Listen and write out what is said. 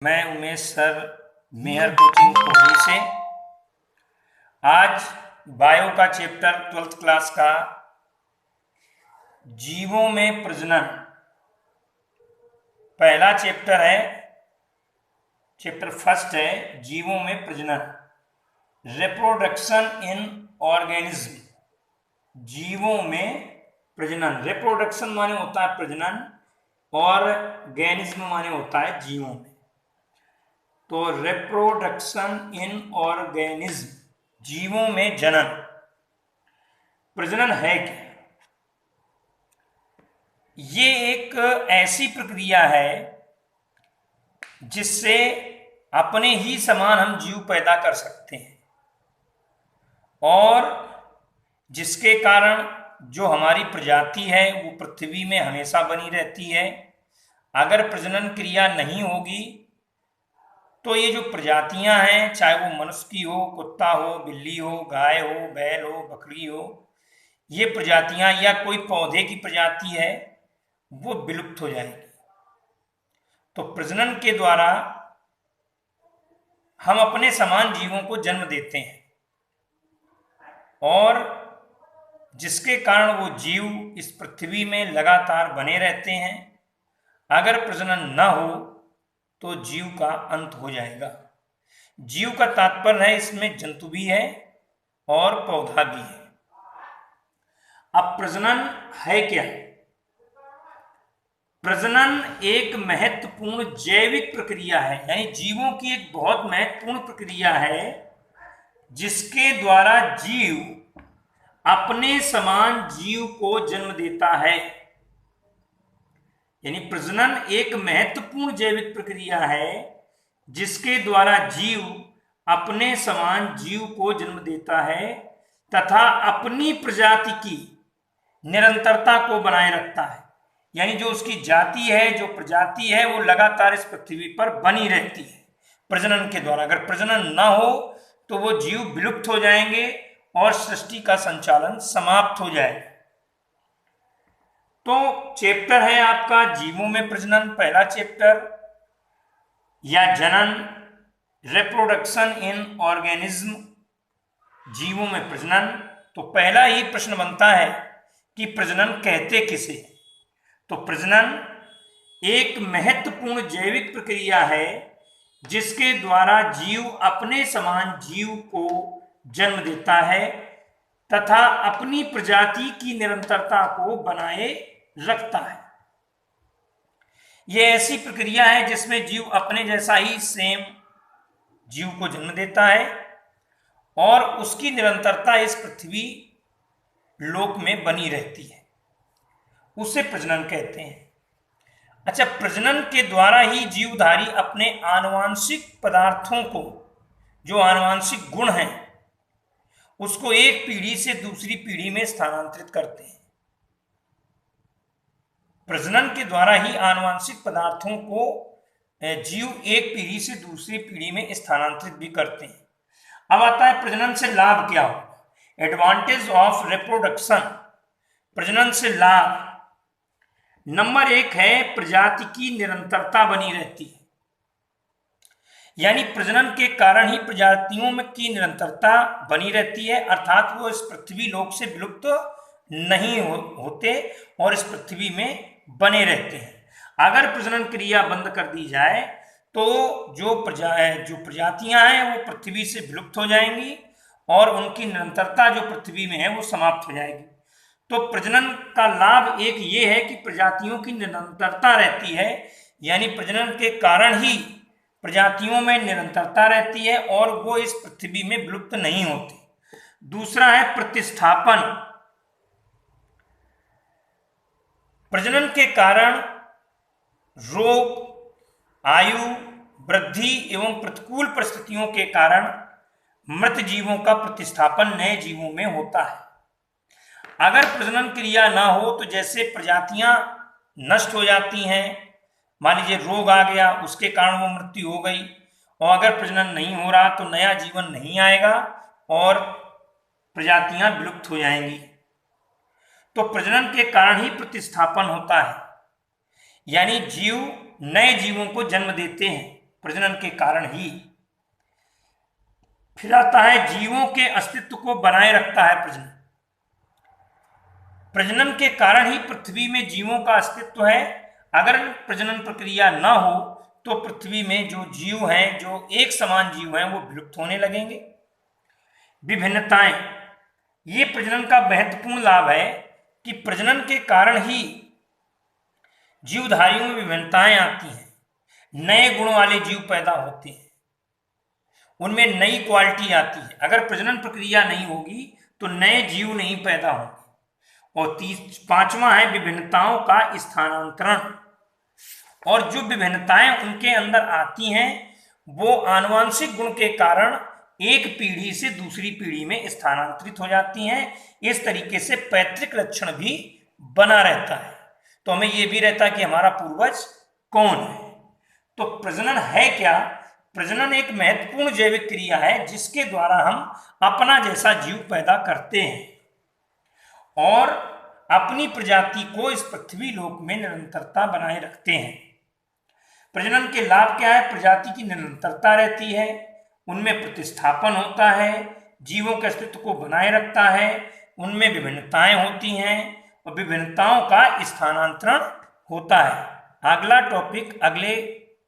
मैं उमेश सर मेहर कोचिंग कोहली से आज बायो का चैप्टर 12th क्लास का जीवों में प्रजनन पहला चैप्टर है। चैप्टर फर्स्ट है जीवों में प्रजनन, रिप्रोडक्शन इन ऑर्गेनिज्म। जीवों में प्रजनन, रिप्रोडक्शन माने होता है प्रजनन और ऑर्गेनिज्म माने होता है जीवों में। तो रिप्रोडक्शन इन ऑर्गेनिज्म, जीवों में जनन, प्रजनन है क्या? ये एक ऐसी प्रक्रिया है जिससे अपने ही समान हम जीव पैदा कर सकते हैं और जिसके कारण जो हमारी प्रजाति है वो पृथ्वी में हमेशा बनी रहती है। अगर प्रजनन क्रिया नहीं होगी तो ये जो प्रजातियां हैं, चाहे वो मनुष्य की हो, कुत्ता हो, बिल्ली हो, गाय हो, बैल हो, बकरी हो, ये प्रजातियां या कोई पौधे की प्रजाति है वो विलुप्त हो जाएगी। तो प्रजनन के द्वारा हम अपने समान जीवों को जन्म देते हैं और जिसके कारण वो जीव इस पृथ्वी में लगातार बने रहते हैं। अगर प्रजनन न हो तो जीव का अंत हो जाएगा। जीव का तात्पर्य है इसमें जंतु भी है और पौधा भी है। अब प्रजनन है क्या? प्रजनन एक महत्वपूर्ण जैविक प्रक्रिया है, यानी जीवों की एक बहुत महत्वपूर्ण प्रक्रिया है जिसके द्वारा जीव अपने समान जीव को जन्म देता है। यानी प्रजनन एक महत्वपूर्ण जैविक प्रक्रिया है जिसके द्वारा जीव अपने समान जीव को जन्म देता है तथा अपनी प्रजाति की निरंतरता को बनाए रखता है। यानी जो उसकी जाति है, जो प्रजाति है, वो लगातार इस पृथ्वी पर बनी रहती है प्रजनन के द्वारा। अगर प्रजनन ना हो तो वो जीव विलुप्त हो जाएंगे और सृष्टि का संचालन समाप्त हो जाएगा। तो चैप्टर है आपका जीवों में प्रजनन, पहला चैप्टर या जनन, रिप्रोडक्शन इन ऑर्गेनिज्म, जीवों में प्रजनन। तो पहला ही प्रश्न बनता है कि प्रजनन कहते किसे? तो प्रजनन एक महत्वपूर्ण जैविक प्रक्रिया है जिसके द्वारा जीव अपने समान जीव को जन्म देता है तथा अपनी प्रजाति की निरंतरता को बनाए रखता है। यह ऐसी प्रक्रिया है जिसमें जीव अपने जैसा ही सेम जीव को जन्म देता है और उसकी निरंतरता इस पृथ्वी लोक में बनी रहती है, उसे प्रजनन कहते हैं। अच्छा, प्रजनन के द्वारा ही जीवधारी अपने आनुवांशिक पदार्थों को, जो आनुवांशिक गुण हैं, उसको एक पीढ़ी से दूसरी पीढ़ी में स्थानांतरित करते हैं। प्रजनन के द्वारा ही आनुवांशिक पदार्थों को जीव एक पीढ़ी से दूसरी पीढ़ी में स्थानांतरित भी करते हैं। अब आता है प्रजनन से लाभ क्या हो? Advantage of reproduction. प्रजनन से लाभ नंबर 1 है प्रजाति की निरंतरता बनी रहती है। यानी प्रजनन के कारण ही प्रजातियों में की निरंतरता बनी रहती है, अर्थात वो इस पृथ्वी लोक से विलुप्त नहीं होते और इस पृथ्वी में बने रहते हैं। अगर प्रजनन क्रिया बंद कर दी जाए तो जो प्रजातियां हैं वो पृथ्वी से विलुप्त हो जाएंगी और उनकी निरंतरता जो पृथ्वी में है वो समाप्त हो जाएगी। तो प्रजनन का लाभ एक ये है कि प्रजातियों की निरंतरता रहती है, यानी प्रजनन के कारण ही प्रजातियों में निरंतरता रहती है और वो इस पृथ्वी में विलुप्त नहीं होती। दूसरा है प्रतिस्थापन। प्रजनन के कारण रोग, आयु वृद्धि एवं प्रतिकूल परिस्थितियों के कारण मृत जीवों का प्रतिस्थापन नए जीवों में होता है। अगर प्रजनन क्रिया ना हो तो जैसे प्रजातियां नष्ट हो जाती हैं, मान लीजिए रोग आ गया, उसके कारण वो मृत्यु हो गई, और अगर प्रजनन नहीं हो रहा तो नया जीवन नहीं आएगा और प्रजातियां विलुप्त हो जाएंगी। तो प्रजनन के कारण ही प्रतिस्थापन होता है, यानी जीव नए जीवों को जन्म देते हैं। प्रजनन के कारण ही। फिर आता है जीवों के अस्तित्व को बनाए रखता है प्रजनन। प्रजनन के कारण ही पृथ्वी में जीवों का अस्तित्व है। अगर प्रजनन प्रक्रिया न हो तो पृथ्वी में जो जीव हैं, जो एक समान जीव हैं, वो विलुप्त होने लगेंगे। विभिन्नताएं, ये प्रजनन का महत्वपूर्ण लाभ है कि प्रजनन के कारण ही जीवधारियों में विभिन्नताएं आती हैं, नए गुण वाले जीव पैदा होते हैं, उनमें नई क्वालिटी आती है। अगर प्रजनन प्रक्रिया नहीं होगी तो नए जीव नहीं पैदा होंगे। और पांचवा है विभिन्नताओं का स्थानांतरण। और जो विभिन्नताएं उनके अंदर आती हैं वो आनुवंशिक गुण के कारण एक पीढ़ी से दूसरी पीढ़ी में स्थानांतरित हो जाती हैं। इस तरीके से पैतृक लक्षण भी बना रहता है। तो हमें यह भी रहता है कि हमारा पूर्वज कौन है। तो प्रजनन है क्या? प्रजनन एक महत्वपूर्ण जैविक क्रिया है जिसके द्वारा हम अपना जैसा जीव पैदा करते हैं और अपनी प्रजाति को इस पृथ्वी लोक में निरंतरता बनाए रखते हैं। प्रजनन के लाभ क्या है? प्रजाति की निरंतरता रहती है, उनमें प्रतिस्थापन होता है, जीवों के अस्तित्व को बनाए रखता है, उनमें विभिन्नताएं होती हैं और विभिन्नताओं का स्थानांतरण होता है। अगला टॉपिक अगले